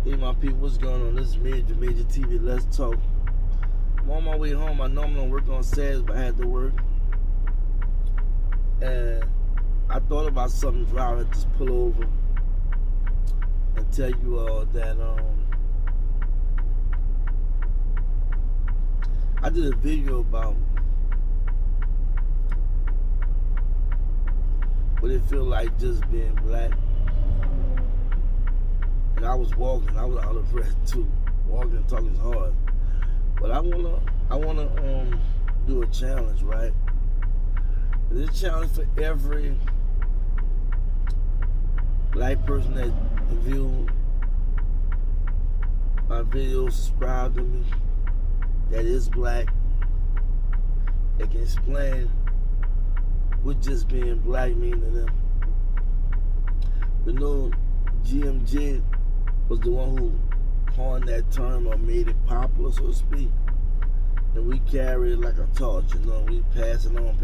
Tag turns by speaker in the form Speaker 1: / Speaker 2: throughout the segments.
Speaker 1: Hey my people, what's going on? This is Major TV. Let's talk. I'm on my way home. I normally don't work on Saturdays, but I had to work. And I thought about something driving. Just pull over and tell you all that I did a video about what it feel like just being black. And I was walking, I was out of breath too. Walking and talking is hard. But I wanna do a challenge, right? This is a challenge for every black person that viewed my videos, subscribe to me, that is black, that can explain what just being black mean to them. But no, GMJ was the one who coined that term or made it popular, so to speak. And we carry it like a torch, you know, we pass it on.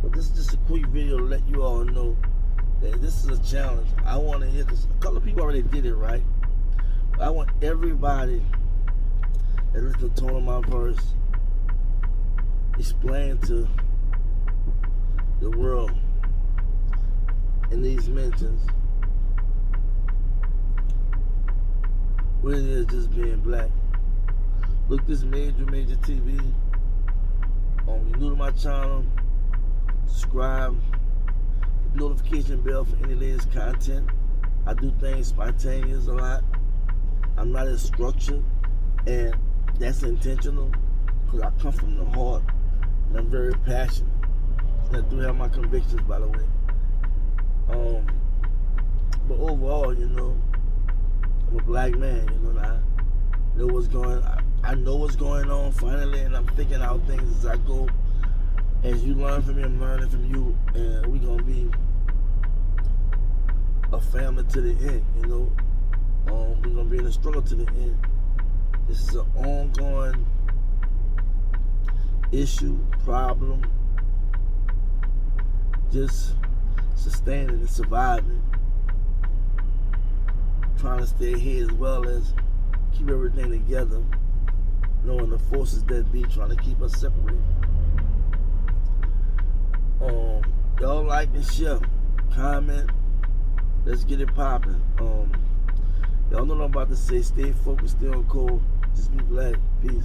Speaker 1: But this is just a quick video to let you all know that this is a challenge. I want to hear, because a couple of people already did it, right? But I want everybody that listens to the tone of my verse explain to the world in these mentions what it is just being black. Look, this Major TV. You're new to my channel, subscribe, hit the notification bell for any latest content. I do things spontaneous a lot. I'm not as structured, and that's intentional because I come from the heart and I'm very passionate. And I do have my convictions, by the way. But overall, you know, I'm a black man, you know, and I know what's going on finally, and I'm thinking out things as I go. As you learn from me, I'm learning from you, and we're gonna be a family to the end, you know. We're gonna be in a struggle to the end. This is an ongoing issue, problem, just sustaining and surviving, trying to stay ahead as well as keep everything together, knowing the forces that be trying to keep us separated. Y'all like and share, comment, let's get it popping. Y'all know what I'm about to say. Stay focused, stay on cold, just be black. Peace.